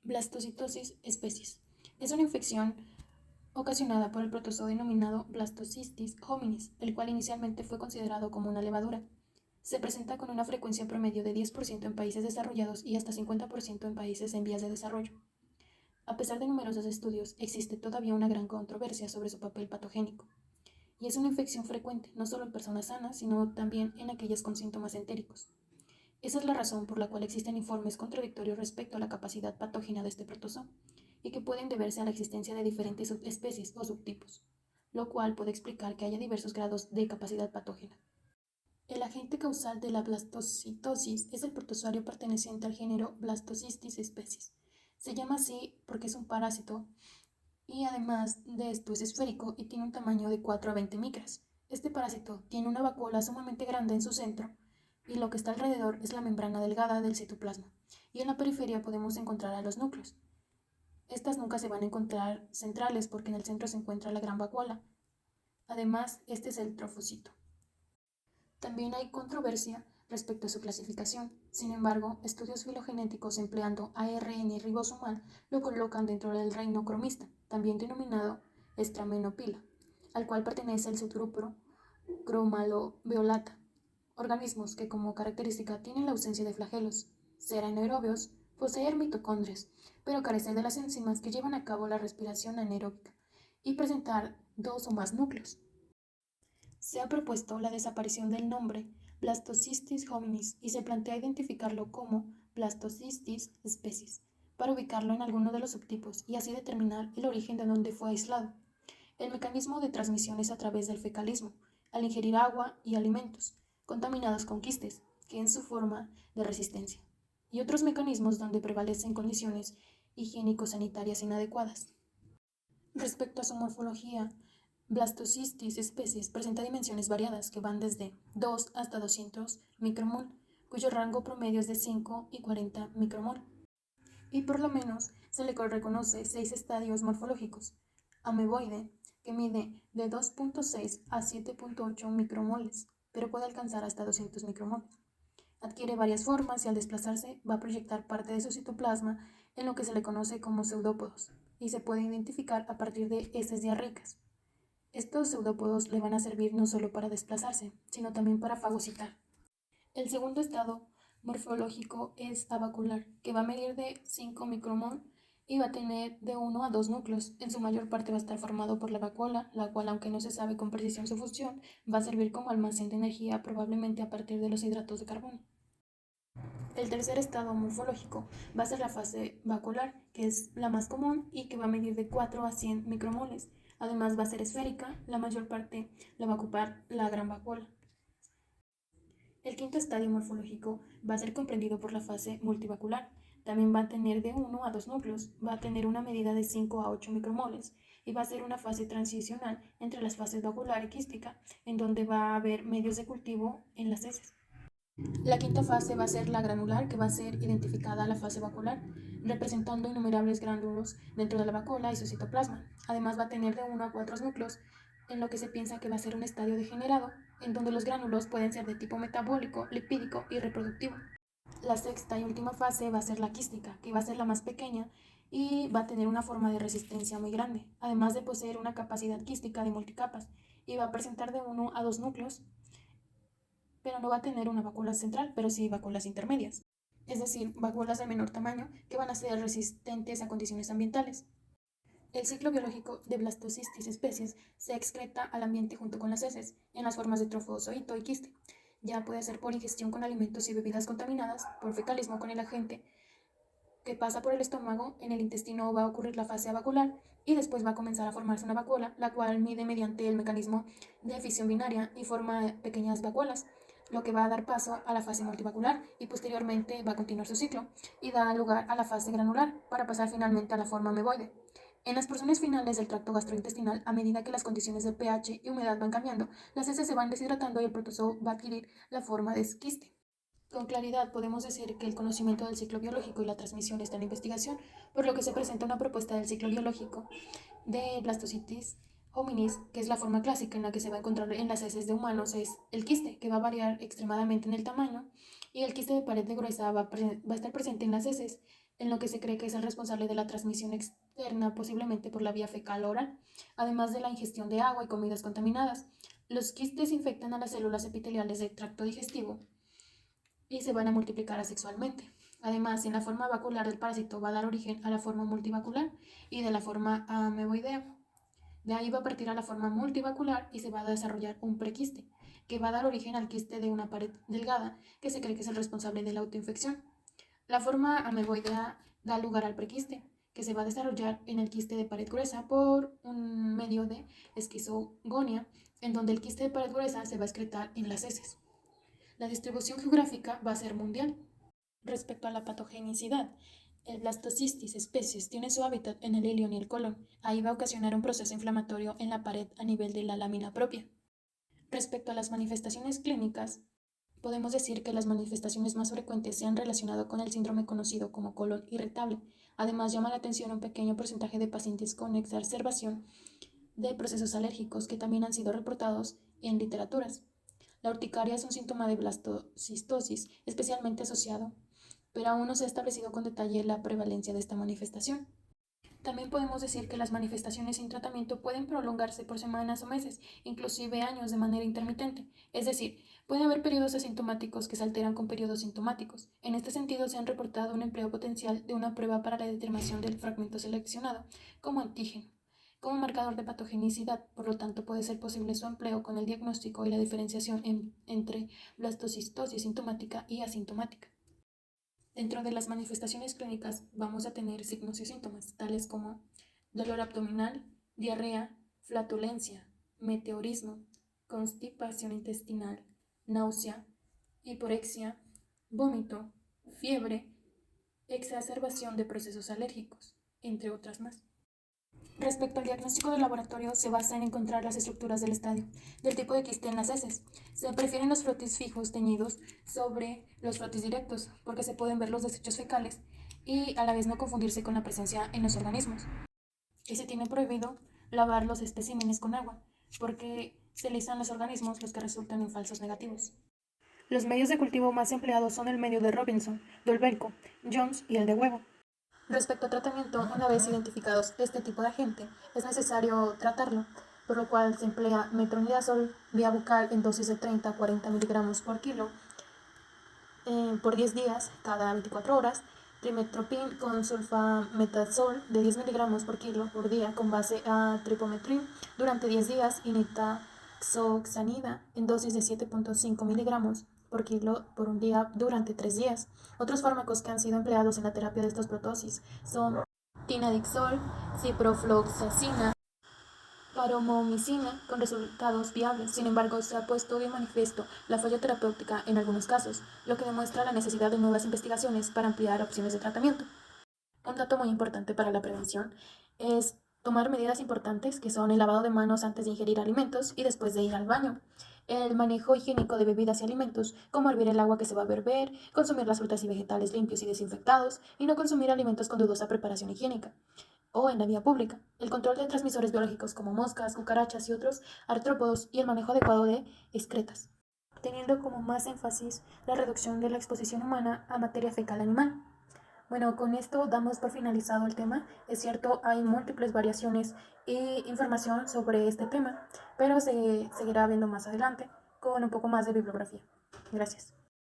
Blastocitosis especies. Es una infección ocasionada por el protozoo denominado Blastocystis hominis, el cual inicialmente fue considerado como una levadura. Se presenta con una frecuencia promedio de 10% en países desarrollados y hasta 50% en países en vías de desarrollo. A pesar de numerosos estudios, existe todavía una gran controversia sobre su papel patogénico. Y es una infección frecuente, no solo en personas sanas, sino también en aquellas con síntomas entéricos. Esa es la razón por la cual existen informes contradictorios respecto a la capacidad patógena de este protozoo, y que pueden deberse a la existencia de diferentes subespecies o subtipos, lo cual puede explicar que haya diversos grados de capacidad patógena. El agente causal de la blastocitosis es el protozoario perteneciente al género Blastocystis species. Se llama así porque es un parásito y además de esto es esférico y tiene un tamaño de 4 a 20 micras. Este parásito tiene una vacuola sumamente grande en su centro y lo que está alrededor es la membrana delgada del citoplasma, y en la periferia podemos encontrar a los núcleos. Estas nunca se van a encontrar centrales porque en el centro se encuentra la gran vacuola. Además, este es el trofocito. También hay controversia respecto a su clasificación. Sin embargo, estudios filogenéticos empleando ARN ribosomal lo colocan dentro del reino cromista, también denominado Stramenopila, al cual pertenece el subgrupo Cromalobeolata, organismos que como característica tienen la ausencia de flagelos, ser anaerobios, poseer mitocondrias, pero carecer de las enzimas que llevan a cabo la respiración anaeróbica, y presentar dos o más núcleos. Se ha propuesto la desaparición del nombre Blastocystis hominis y se plantea identificarlo como Blastocystis species, para ubicarlo en alguno de los subtipos y así determinar el origen de donde fue aislado. El mecanismo de transmisión es a través del fecalismo, al ingerir agua y alimentos contaminados con quistes, que es su forma de resistencia, y otros mecanismos donde prevalecen condiciones higiénico-sanitarias inadecuadas. Respecto a su morfología, Blastocystis species presenta dimensiones variadas que van desde 2 hasta 200 micromol, cuyo rango promedio es de 5 y 40 micromol. Y por lo menos se le reconoce 6 estadios morfológicos. Ameboide, que mide de 2.6 a 7.8 micromoles, pero puede alcanzar hasta 200 micromoles. Adquiere varias formas y al desplazarse va a proyectar parte de su citoplasma en lo que se le conoce como pseudópodos, y se puede identificar a partir de heces diarreicas. Estos pseudópodos le van a servir no solo para desplazarse, sino también para fagocitar. El segundo estado morfológico es abacular, que va a medir de 5 micromol y va a tener de 1 a 2 núcleos. En su mayor parte va a estar formado por la vacuola, la cual, aunque no se sabe con precisión su función, va a servir como almacén de energía probablemente a partir de los hidratos de carbono. El tercer estado morfológico va a ser la fase vacuolar, que es la más común y que va a medir de 4 a 100 micromoles. Además va a ser esférica, la mayor parte la va a ocupar la gran vacuola. El quinto estadio morfológico va a ser comprendido por la fase multivacular. También va a tener de 1 a 2 núcleos, va a tener una medida de 5 a 8 micromoles y va a ser una fase transicional entre las fases vacular y quística, en donde va a haber medios de cultivo en las heces. La quinta fase va a ser la granular, que va a ser identificada a la fase vacular, representando innumerables gránulos dentro de la vacuola y su citoplasma. Además va a tener de 1 a 4 núcleos, en lo que se piensa que va a ser un estadio degenerado, en donde los gránulos pueden ser de tipo metabólico, lipídico y reproductivo. La sexta y última fase va a ser la quística, que va a ser la más pequeña y va a tener una forma de resistencia muy grande, además de poseer una capacidad quística de multicapas, y va a presentar de 1 a 2 núcleos, pero no va a tener una vacuola central, pero sí vacuolas intermedias, es decir, vacuolas de menor tamaño que van a ser resistentes a condiciones ambientales. El ciclo biológico de Blastocystis especies se excreta al ambiente junto con las heces, en las formas de trofozoito y quiste. Ya puede ser por ingestión con alimentos y bebidas contaminadas, por fecalismo con el agente que pasa por el estómago. En el intestino va a ocurrir la fase vacuolar y después va a comenzar a formarse una vacuola, la cual mide mediante el mecanismo de fisión binaria y forma pequeñas vacuolas, lo que va a dar paso a la fase multivacular y posteriormente va a continuar su ciclo y da lugar a la fase granular para pasar finalmente a la forma ameboide. En las porciones finales del tracto gastrointestinal, a medida que las condiciones de pH y humedad van cambiando, las heces se van deshidratando y el protozoo va a adquirir la forma de quiste. Con claridad podemos decir que el conocimiento del ciclo biológico y la transmisión está en investigación, por lo que se presenta una propuesta del ciclo biológico de Blastocystis hominis, que es la forma clásica en la que se va a encontrar en las heces de humanos, es el quiste, que va a variar extremadamente en el tamaño, y el quiste de pared de gruesa va a estar presente en las heces, en lo que se cree que es el responsable de la transmisión externa, posiblemente por la vía fecal-oral, además de la ingestión de agua y comidas contaminadas. Los quistes infectan a las células epiteliales del tracto digestivo y se van a multiplicar asexualmente. Además, en la forma vacular del parásito va a dar origen a la forma multivacular y de la forma ameboidea. De ahí va a partir a la forma multivacular y se va a desarrollar un prequiste, que va a dar origen al quiste de una pared delgada, que se cree que es el responsable de la autoinfección. La forma ameboidea da lugar al prequiste, que se va a desarrollar en el quiste de pared gruesa por un medio de esquizogonia, en donde el quiste de pared gruesa se va a excretar en las heces. La distribución geográfica va a ser mundial. Respecto a la patogenicidad, el Blastocystis especies tiene su hábitat en el ilion y el colon. Ahí va a ocasionar un proceso inflamatorio en la pared a nivel de la lámina propia. Respecto a las manifestaciones clínicas, podemos decir que las manifestaciones más frecuentes se han relacionado con el síndrome conocido como colon irritable. Además, llama la atención un pequeño porcentaje de pacientes con exacerbación de procesos alérgicos que también han sido reportados en literaturas. La urticaria es un síntoma de blastocistosis especialmente asociado, pero aún no se ha establecido con detalle la prevalencia de esta manifestación. También podemos decir que las manifestaciones sin tratamiento pueden prolongarse por semanas o meses, inclusive años de manera intermitente. Es decir, puede haber periodos asintomáticos que se alteran con periodos sintomáticos. En este sentido, se han reportado un empleo potencial de una prueba para la determinación del fragmento seleccionado como antígeno, como marcador de patogenicidad. Por lo tanto, puede ser posible su empleo con el diagnóstico y la diferenciación entre blastocistosis sintomática y asintomática. Dentro de las manifestaciones clínicas vamos a tener signos y síntomas, tales como dolor abdominal, diarrea, flatulencia, meteorismo, constipación intestinal, náusea, hiporexia, vómito, fiebre, exacerbación de procesos alérgicos, entre otras más. Respecto al diagnóstico del laboratorio, se basa en encontrar las estructuras del estadio, del tipo de quiste en las heces. Se prefieren los frotis fijos teñidos sobre los frotis directos, porque se pueden ver los desechos fecales y a la vez no confundirse con la presencia en los organismos. Y se tiene prohibido lavar los especímenes con agua, porque se lisan los organismos los que resultan en falsos negativos. Los medios de cultivo más empleados son el medio de Robinson, Dolbenco, Jones y el de huevo. Respecto a tratamiento, una vez identificados este tipo de agente, es necesario tratarlo, por lo cual se emplea metronidazol vía bucal en dosis de 30 a 40 miligramos por kilo por 10 días cada 24 horas, trimetoprim con sulfametazol de 10 miligramos por kilo por día con base a tripometrin durante 10 días y nitazoxanida en dosis de 7.5 miligramos por kilo por un día durante 3 días. Otros fármacos que han sido empleados en la terapia de estas protosis son tinadixol, ciprofloxacina, paromomicina con resultados viables. Sin embargo, se ha puesto de manifiesto la falla terapéutica en algunos casos, lo que demuestra la necesidad de nuevas investigaciones para ampliar opciones de tratamiento. Un dato muy importante para la prevención es tomar medidas importantes que son el lavado de manos antes de ingerir alimentos y después de ir al baño, el manejo higiénico de bebidas y alimentos, como hervir el agua que se va a beber, consumir las frutas y vegetales limpios y desinfectados y no consumir alimentos con dudosa preparación higiénica o en la vía pública, el control de transmisores biológicos como moscas, cucarachas y otros artrópodos y el manejo adecuado de excretas, teniendo como más énfasis la reducción de la exposición humana a materia fecal animal. Bueno, con esto damos por finalizado el tema. Es cierto, hay múltiples variaciones e información sobre este tema, pero se seguirá viendo más adelante con un poco más de bibliografía. Gracias.